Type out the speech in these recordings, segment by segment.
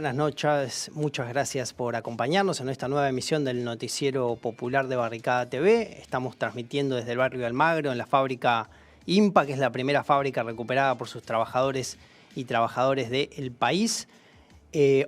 buenas noches, muchas gracias por acompañarnos en esta nueva emisión del Noticiero Popular de Barricada TV. Estamos transmitiendo desde el barrio Almagro, en la fábrica IMPA, que es la primera fábrica recuperada por sus trabajadores y trabajadores del país.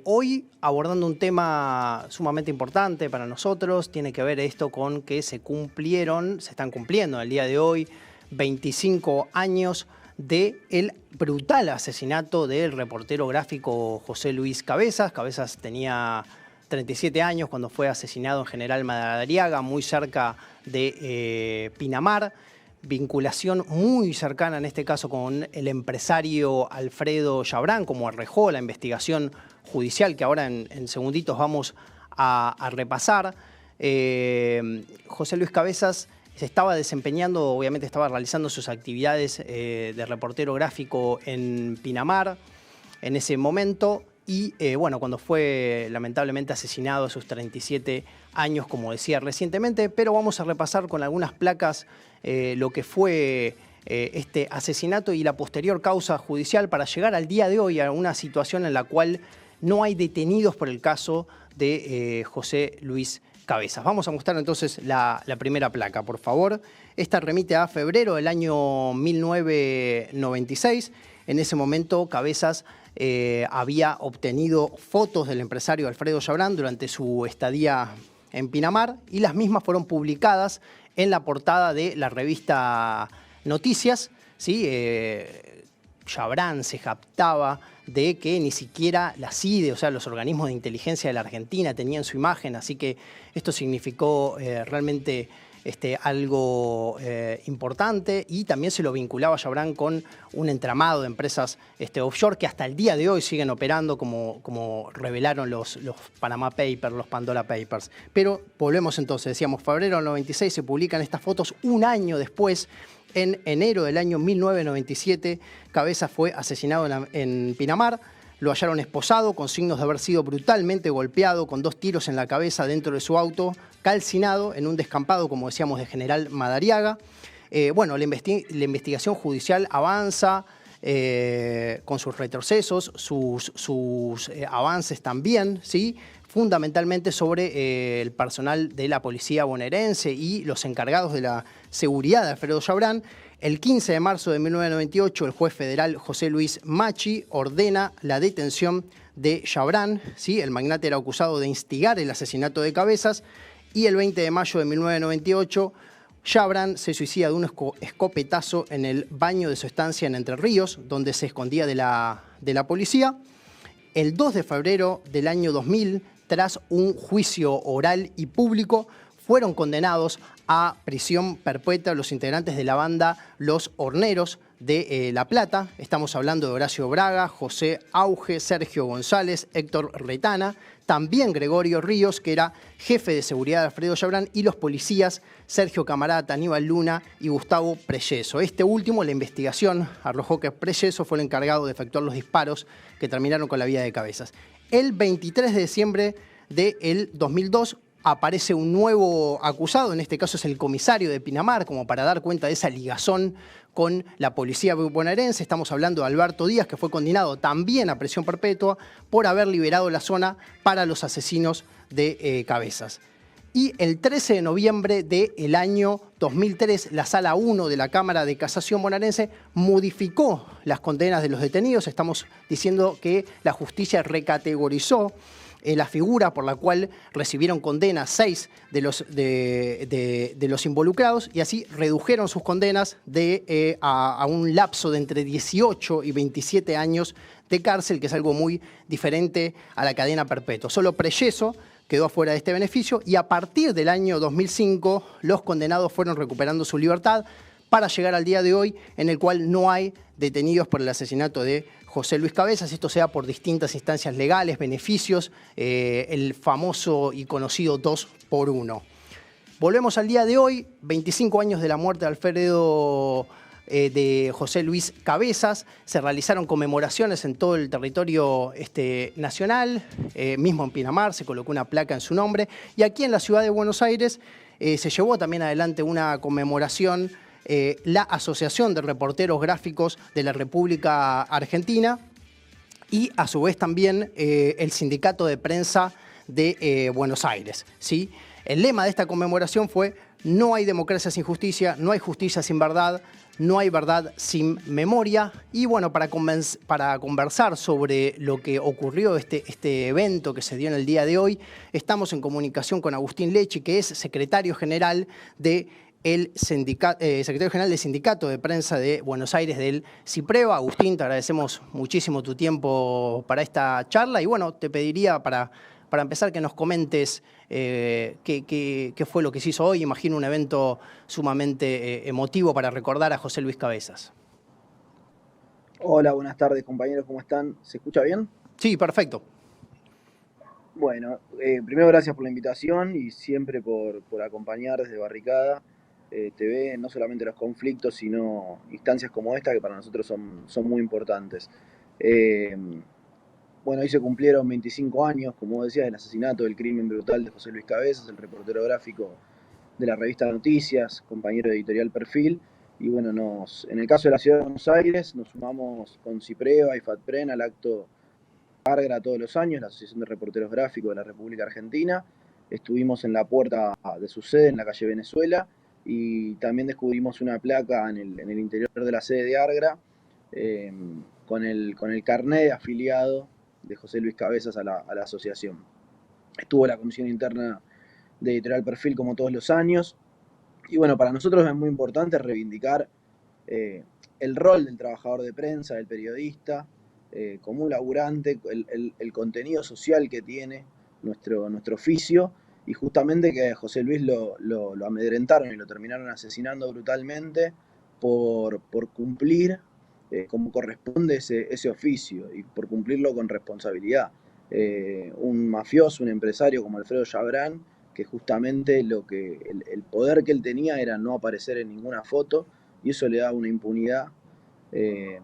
Hoy abordando un tema sumamente importante para nosotros, tiene que ver esto con que se están cumpliendo el día de hoy 25 años del brutal asesinato del reportero gráfico José Luis Cabezas. Cabezas tenía 37 años cuando fue asesinado en General Madariaga, muy cerca de Pinamar. Vinculación muy cercana en este caso con el empresario Alfredo Chabrán, como arrojó la investigación judicial que ahora en segunditos vamos a repasar. José Luis Cabezas se estaba desempeñando, obviamente estaba realizando sus actividades de reportero gráfico en Pinamar en ese momento y bueno, cuando fue lamentablemente asesinado a sus 37 años, como decía recientemente, pero vamos a repasar con algunas placas lo que fue este asesinato y la posterior causa judicial para llegar al día de hoy a una situación en la cual no hay detenidos por el caso de José Luis Cabezas. Vamos a mostrar entonces la primera placa, por favor. Esta remite a febrero del año 1996. En ese momento Cabezas había obtenido fotos del empresario Alfredo Chabrán durante su estadía en Pinamar y las mismas fueron publicadas en la portada de la revista Noticias, ¿sí? Chabrán se jactaba de que ni siquiera la CIDE, o sea, los organismos de inteligencia de la Argentina, tenían su imagen, así que esto significó realmente algo importante y también se lo vinculaba a Chabrán con un entramado de empresas offshore que hasta el día de hoy siguen operando como revelaron los Panama Papers, los Pandora Papers. Pero volvemos entonces, decíamos, febrero del 96 se publican estas fotos. Un año después, en enero del año 1997, Cabezas fue asesinado en Pinamar. Lo hallaron esposado, con signos de haber sido brutalmente golpeado, con 2 tiros en la cabeza dentro de su auto, calcinado en un descampado, como decíamos, de General Madariaga. Bueno, la investigación judicial avanza con sus retrocesos, sus avances también, ¿sí? Fundamentalmente sobre el personal de la policía bonaerense y los encargados de la seguridad de Alfredo Chabrán. El 15 de marzo de 1998, el juez federal José Luis Machi ordena la detención de Chabrán, ¿sí? El magnate era acusado de instigar el asesinato de Cabezas, y el 20 de mayo de 1998, Chabrán se suicida de un escopetazo en el baño de su estancia en Entre Ríos, donde se escondía de la policía. El 2 de febrero del año 2000, tras un juicio oral y público, fueron condenados a prisión perpetua los integrantes de la banda Los Horneros de La Plata. Estamos hablando de Horacio Braga, José Auge, Sergio González, Héctor Retana, también Gregorio Ríos, que era jefe de seguridad de Alfredo Chabrán, y los policías Sergio Camarata, Aníbal Luna y Gustavo Preyeso. Este último, la investigación arrojó que Preyeso fue el encargado de efectuar los disparos que terminaron con la vida de Cabezas. El 23 de diciembre del 2002, aparece un nuevo acusado, en este caso es el comisario de Pinamar, como para dar cuenta de esa ligazón con la policía bonaerense. Estamos hablando de Alberto Díaz, que fue condenado también a prisión perpetua por haber liberado la zona para los asesinos de Cabezas. Y el 13 de noviembre del año 2003, la Sala 1 de la Cámara de Casación bonaerense modificó las condenas de los detenidos. Estamos diciendo que la justicia recategorizó la figura por la cual recibieron condena 6 de los involucrados, y así redujeron sus condenas a un lapso de entre 18 y 27 años de cárcel, que es algo muy diferente a la cadena perpetua. Solo Preyeso quedó afuera de este beneficio, y a partir del año 2005 los condenados fueron recuperando su libertad para llegar al día de hoy, en el cual no hay detenidos por el asesinato de José Luis Cabezas. Esto sea por distintas instancias legales, beneficios, el famoso y conocido 2 por 1. Volvemos al día de hoy, 25 años de la muerte de Alfredo de José Luis Cabezas. Se realizaron conmemoraciones en todo el territorio nacional, mismo en Pinamar se colocó una placa en su nombre, y aquí en la ciudad de Buenos Aires se llevó también adelante una conmemoración la Asociación de Reporteros Gráficos de la República Argentina, y a su vez también el Sindicato de Prensa de Buenos Aires, ¿sí? El lema de esta conmemoración fue: no hay democracia sin justicia, no hay justicia sin verdad, no hay verdad sin memoria. Y bueno, para conversar sobre lo que ocurrió, este evento que se dio en el día de hoy, estamos en comunicación con Agustín Lecci, que es secretario general del Sindicato de Prensa de Buenos Aires, del CIPREVA. Agustín, te agradecemos muchísimo tu tiempo para esta charla y bueno, te pediría para empezar que nos comentes qué fue lo que se hizo hoy. Imagino un evento sumamente emotivo para recordar a José Luis Cabezas. Hola, buenas tardes compañeros, ¿cómo están? ¿Se escucha bien? Sí, perfecto. Bueno, primero gracias por la invitación y siempre por acompañar desde Barricada TV, no solamente los conflictos, sino instancias como esta que para nosotros son muy importantes. Eh, bueno, hoy se cumplieron 25 años, como decías, del asesinato, del crimen brutal de José Luis Cabezas, el reportero gráfico de la revista Noticias, compañero de editorial Perfil. Y bueno, en el caso de la ciudad de Buenos Aires, nos sumamos con CIPREVA y FATPREN al acto Árgara todos los años, la Asociación de Reporteros Gráficos de la República Argentina. Estuvimos en la puerta de su sede, en la calle Venezuela, y también descubrimos una placa en el interior de la sede de Árgara, con el carnet afiliado de José Luis Cabezas a la asociación. Estuvo la comisión interna de Editorial Perfil como todos los años, y bueno, para nosotros es muy importante reivindicar el rol del trabajador de prensa, del periodista, como un laburante, el contenido social que tiene nuestro oficio, y justamente que a José Luis lo amedrentaron y lo terminaron asesinando brutalmente por cumplir como corresponde ese oficio y por cumplirlo con responsabilidad. Un mafioso, un empresario como Alfredo Chabrán, que justamente el poder que él tenía era no aparecer en ninguna foto, y eso le da una impunidad. eh,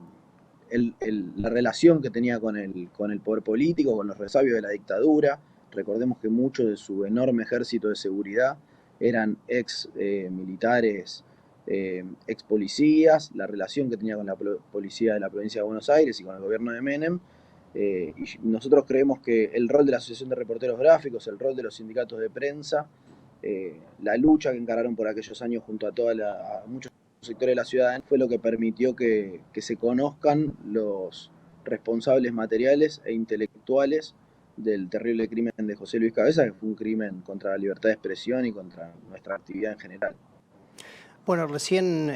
la relación que tenía con el poder político, con los resabios de la dictadura. Recordemos que mucho de su enorme ejército de seguridad eran ex militares, ex policías, la relación que tenía con la policía de la provincia de Buenos Aires y con el gobierno de Menem. Y nosotros creemos que el rol de la Asociación de Reporteros Gráficos, el rol de los sindicatos de prensa, la lucha que encararon por aquellos años junto a muchos sectores de la ciudadanía, fue lo que permitió que se conozcan los responsables materiales e intelectuales del terrible crimen de José Luis Cabezas, que fue un crimen contra la libertad de expresión y contra nuestra actividad en general. Bueno, recién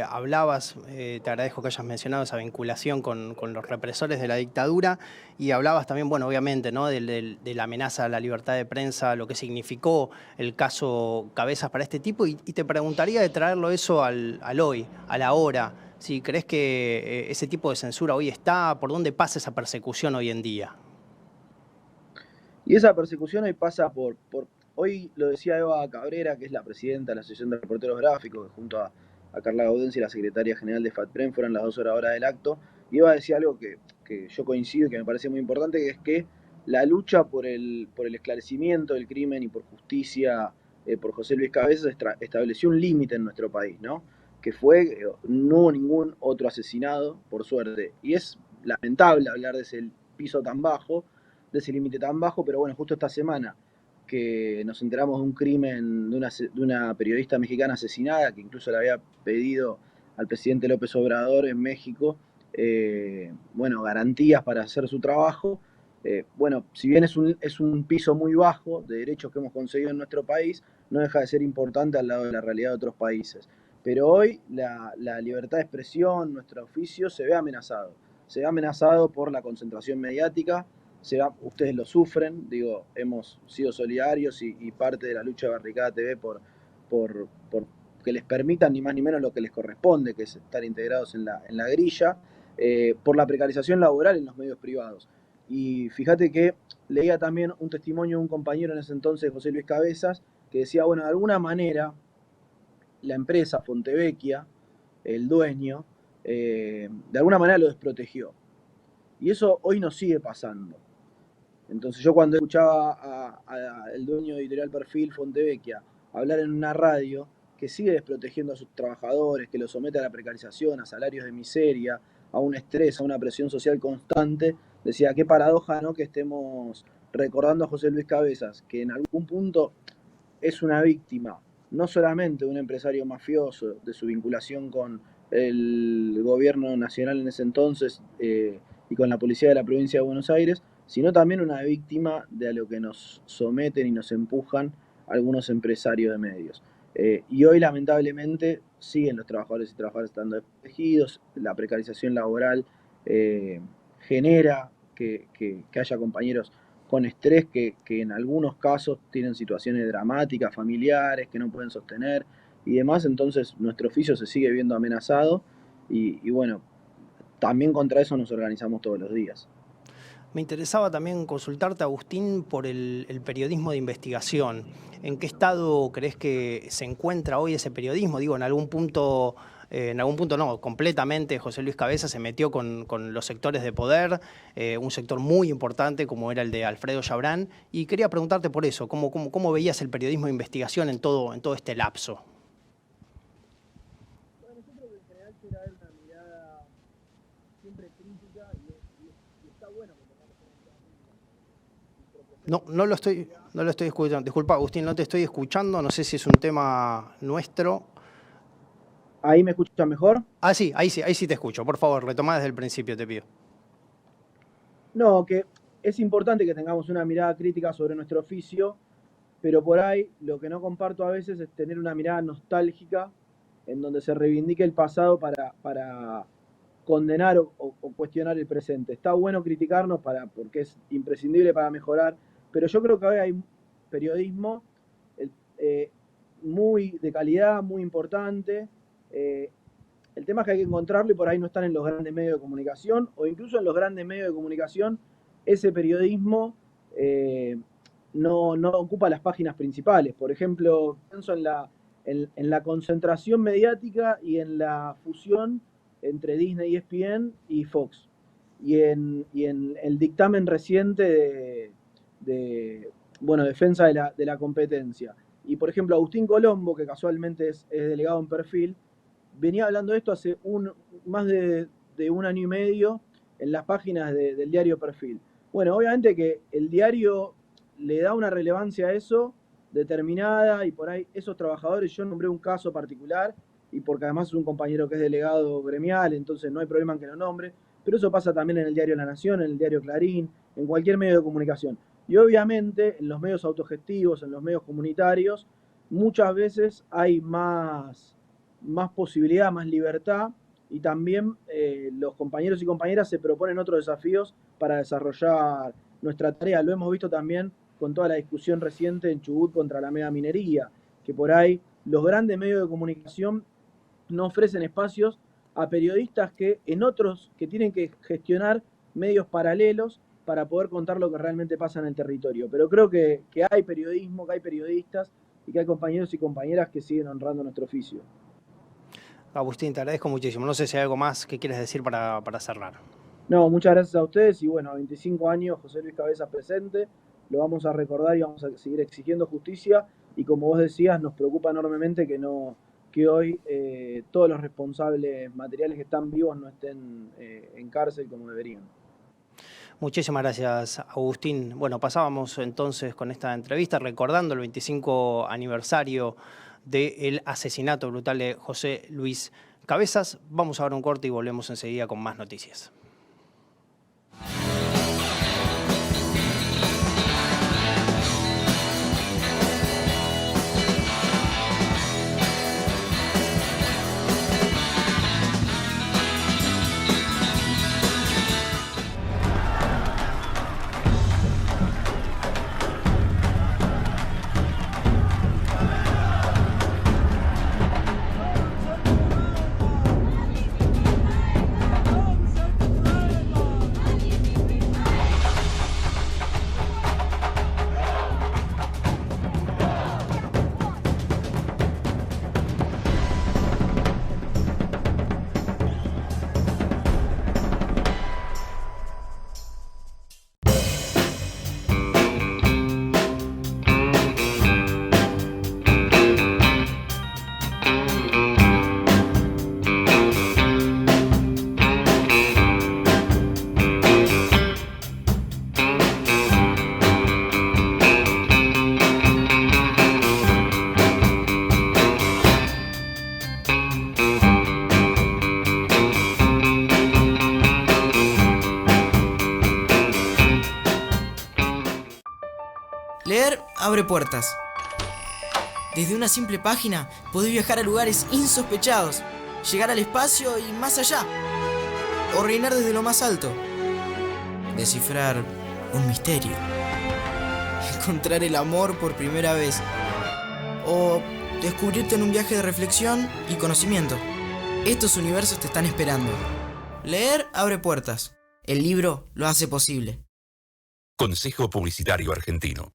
hablabas, te agradezco que hayas mencionado esa vinculación con los represores de la dictadura, y hablabas también, bueno, obviamente, ¿no?, de la amenaza a la libertad de prensa, lo que significó el caso Cabezas para este tipo, y te preguntaría de traerlo eso al hoy, a la hora. Si crees que ese tipo de censura hoy está, ¿por dónde pasa esa persecución hoy en día? Y esa persecución hoy pasa hoy lo decía Eva Cabrera, que es la presidenta de la Asociación de Reporteros Gráficos, que junto a Carla Gaudensi, la secretaria general de FATPREN, fueron las 2 horas ahora del acto. Y Eva decía algo que yo coincido y que me parece muy importante, que es que la lucha por el esclarecimiento del crimen y por justicia por José Luis Cabezas estableció un límite en nuestro país, ¿no? Que fue, no hubo ningún otro asesinado, por suerte. Y es lamentable hablar de ese piso tan bajo, de ese límite tan bajo, pero bueno, justo esta semana que nos enteramos de un crimen de una periodista mexicana asesinada, que incluso le había pedido al presidente López Obrador en México, bueno, garantías para hacer su trabajo. Bueno, si bien es un piso muy bajo de derechos que hemos conseguido en nuestro país, no deja de ser importante al lado de la realidad de otros países. Pero hoy la libertad de expresión, nuestro oficio, se ve amenazado. Se ve amenazado por la concentración mediática. Ustedes lo sufren, digo, hemos sido solidarios y parte de la lucha de Barricada TV por que les permitan ni más ni menos lo que les corresponde, que es estar integrados en la grilla, por la precarización laboral en los medios privados. Y fíjate que leía también un testimonio de un compañero en ese entonces, José Luis Cabezas, que decía, bueno, de alguna manera la empresa Fontevecchia, el dueño, de alguna manera lo desprotegió. Y eso hoy nos sigue pasando. Entonces yo cuando escuchaba al dueño de Editorial Perfil, Fontevecchia, hablar en una radio que sigue desprotegiendo a sus trabajadores, que los somete a la precarización, a salarios de miseria, a un estrés, a una presión social constante, decía, qué paradoja, ¿no? Que estemos recordando a José Luis Cabezas, que en algún punto es una víctima, no solamente de un empresario mafioso, de su vinculación con el gobierno nacional en ese entonces y con la policía de la provincia de Buenos Aires, sino también una víctima de a lo que nos someten y nos empujan algunos empresarios de medios. Y hoy lamentablemente siguen los trabajadores y trabajadoras estando desprotegidos, la precarización laboral genera que haya compañeros con estrés que en algunos casos tienen situaciones dramáticas, familiares, que no pueden sostener y demás, entonces nuestro oficio se sigue viendo amenazado y bueno, también contra eso nos organizamos todos los días. Me interesaba también consultarte, Agustín, por el periodismo de investigación. ¿En qué estado crees que se encuentra hoy ese periodismo? Digo, en algún punto no, completamente José Luis Cabezas se metió con los sectores de poder, un sector muy importante como era el de Alfredo Yabrán, y quería preguntarte por eso, ¿cómo veías el periodismo de investigación en todo este lapso? Bueno, yo creo que en general será una mirada siempre crítica y está bueno que tengamos No lo estoy escuchando. Disculpa, Agustín, no te estoy escuchando. No sé si es un tema nuestro. ¿Ahí me escuchan mejor? Sí, ahí sí te escucho. Por favor, retoma desde el principio, te pido. No, que es importante que tengamos una mirada crítica sobre nuestro oficio, pero por ahí lo que no comparto a veces es tener una mirada nostálgica en donde se reivindique el pasado para condenar o cuestionar el presente. Está bueno criticarnos porque es imprescindible para mejorar, pero yo creo que hoy hay periodismo muy de calidad, muy importante. El tema es que hay que encontrarlo y por ahí no están en los grandes medios de comunicación o incluso en los grandes medios de comunicación ese periodismo no ocupa las páginas principales. Por ejemplo, pienso en la concentración mediática y en la fusión entre Disney, ESPN y Fox. Y en el dictamen reciente de defensa de la competencia. Y por ejemplo, Agustín Colombo, que casualmente es delegado en Perfil, venía hablando de esto hace más de un año y medio en las páginas del diario Perfil. Bueno, obviamente que el diario le da una relevancia a eso determinada y por ahí esos trabajadores, yo nombré un caso particular y porque además es un compañero que es delegado gremial, entonces no hay problema en que lo nombre, pero eso pasa también en el diario La Nación, en el diario Clarín, en cualquier medio de comunicación. Y obviamente en los medios autogestivos, en los medios comunitarios, muchas veces hay más posibilidad, más libertad y también los compañeros y compañeras se proponen otros desafíos para desarrollar nuestra tarea. Lo hemos visto también con toda la discusión reciente en Chubut contra la megaminería, que por ahí los grandes medios de comunicación no ofrecen espacios a periodistas que en otros que tienen que gestionar medios paralelos para poder contar lo que realmente pasa en el territorio. Pero creo que hay periodismo, que hay periodistas y que hay compañeros y compañeras que siguen honrando nuestro oficio. Agustín, te agradezco muchísimo. No sé si hay algo más que quieres decir para cerrar. No, muchas gracias a ustedes y bueno, 25 años José Luis Cabezas presente, lo vamos a recordar y vamos a seguir exigiendo justicia y como vos decías, nos preocupa enormemente que hoy todos los responsables materiales que están vivos no estén en cárcel como deberían. Muchísimas gracias, Agustín. Bueno, pasábamos entonces con esta entrevista recordando el 25 aniversario del asesinato brutal de José Luis Cabezas. Vamos a ver un corte y volvemos enseguida con más noticias. abre puertas. Desde una simple página podés viajar a lugares insospechados, llegar al espacio y más allá, o reinar desde lo más alto, descifrar un misterio, encontrar el amor por primera vez, o descubrirte en un viaje de reflexión y conocimiento. Estos universos te están esperando. Leer abre puertas. El libro lo hace posible. Consejo Publicitario Argentino.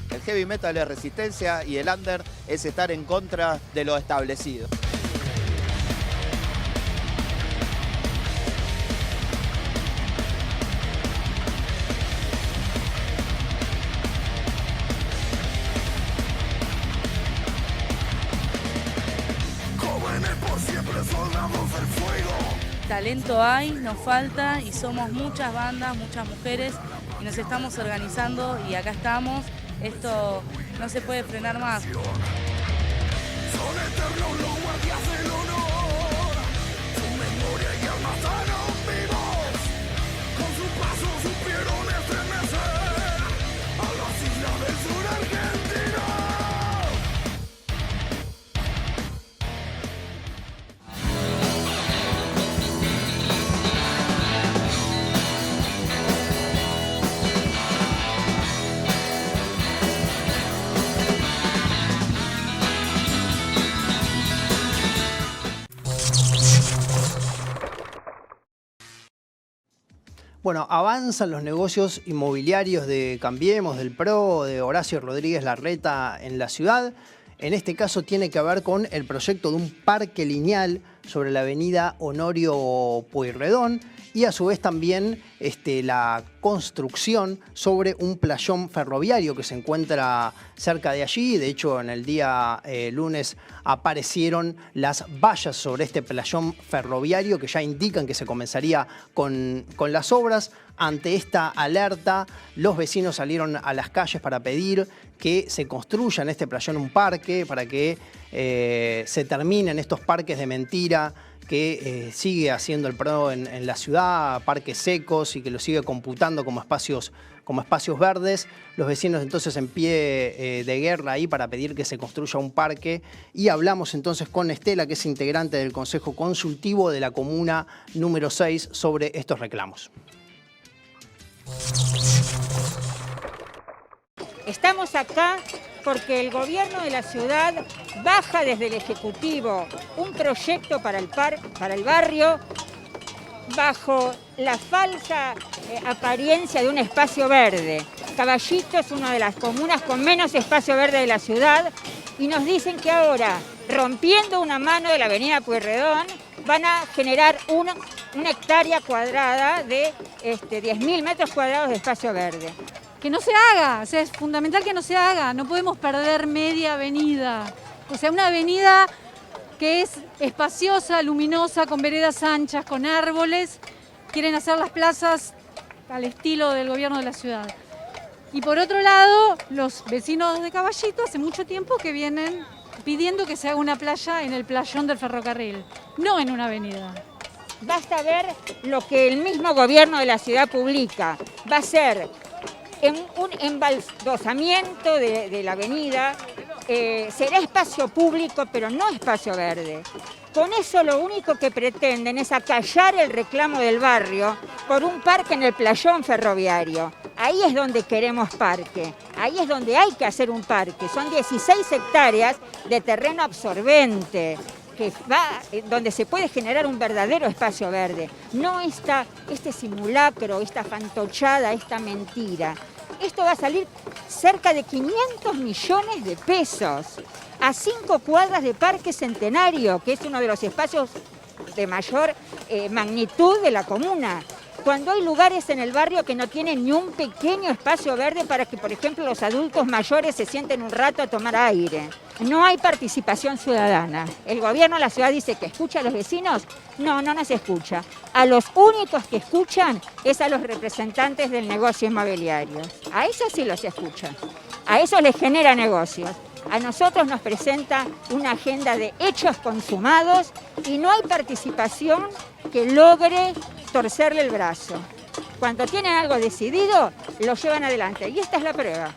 El heavy metal es resistencia y el under es estar en contra de lo establecido. Jóvenes por siempre, soldados del fuego. Talento hay, nos falta y somos muchas bandas, muchas mujeres y nos estamos organizando y acá estamos. Esto no se puede frenar más. Son eternos los guardias del honor. Su memoria y alma están aún vivos. Con su paso supieron estremecer a las islas del sur argentino. Bueno, avanzan los negocios inmobiliarios de Cambiemos, del PRO, de Horacio Rodríguez Larreta en la ciudad. En este caso tiene que ver con el proyecto de un parque lineal sobre la avenida Honorio Pueyrredón y a su vez también la construcción sobre un playón ferroviario que se encuentra cerca de allí. De hecho, en el día lunes aparecieron las vallas sobre este playón ferroviario que ya indican que se comenzaría con las obras. Ante esta alerta, los vecinos salieron a las calles para pedir que se construya en este playón un parque para que se terminen estos parques de mentira que sigue haciendo el PRO en la ciudad, parques secos y que lo sigue computando como espacios verdes. Los vecinos entonces en pie de guerra ahí para pedir que se construya un parque y hablamos entonces con Estela, que es integrante del Consejo Consultivo de la Comuna número 6 sobre estos reclamos. Estamos acá porque el gobierno de la ciudad baja desde el Ejecutivo un proyecto para el barrio bajo la falsa apariencia de un espacio verde. Caballito es una de las comunas con menos espacio verde de la ciudad y nos dicen que ahora, rompiendo una mano de la avenida Pueyrredón, van a generar una hectárea cuadrada de 10.000 metros cuadrados de espacio verde. Que no se haga, o sea, es fundamental que no se haga, no podemos perder media avenida. O sea, una avenida que es espaciosa, luminosa, con veredas anchas, con árboles, quieren hacer las plazas al estilo del gobierno de la ciudad. Y por otro lado, los vecinos de Caballito hace mucho tiempo que vienen pidiendo que se haga una playa en el playón del ferrocarril, no en una avenida. Basta ver lo que el mismo gobierno de la ciudad publica. Va a ser un embaldosamiento de la avenida, será espacio público, pero no espacio verde. Con eso lo único que pretenden es acallar el reclamo del barrio por un parque en el playón ferroviario. Ahí es donde queremos parque, ahí es donde hay que hacer un parque. Son 16 hectáreas de terreno absorbente, donde se puede generar un verdadero espacio verde. No este simulacro, esta fantochada, esta mentira. Esto va a salir cerca de 500 millones de pesos a 5 cuadras de Parque Centenario, que es uno de los espacios de mayor magnitud de la comuna. Cuando hay lugares en el barrio que no tienen ni un pequeño espacio verde para que, por ejemplo, los adultos mayores se sienten un rato a tomar aire. No hay participación ciudadana. El gobierno de la ciudad dice que escucha a los vecinos. No nos escucha. A los únicos que escuchan es a los representantes del negocio inmobiliario. A esos sí los escucha. A esos les genera negocios. A nosotros nos presenta una agenda de hechos consumados y no hay participación que logre torcerle el brazo. Cuando tienen algo decidido, lo llevan adelante. Y esta es la prueba.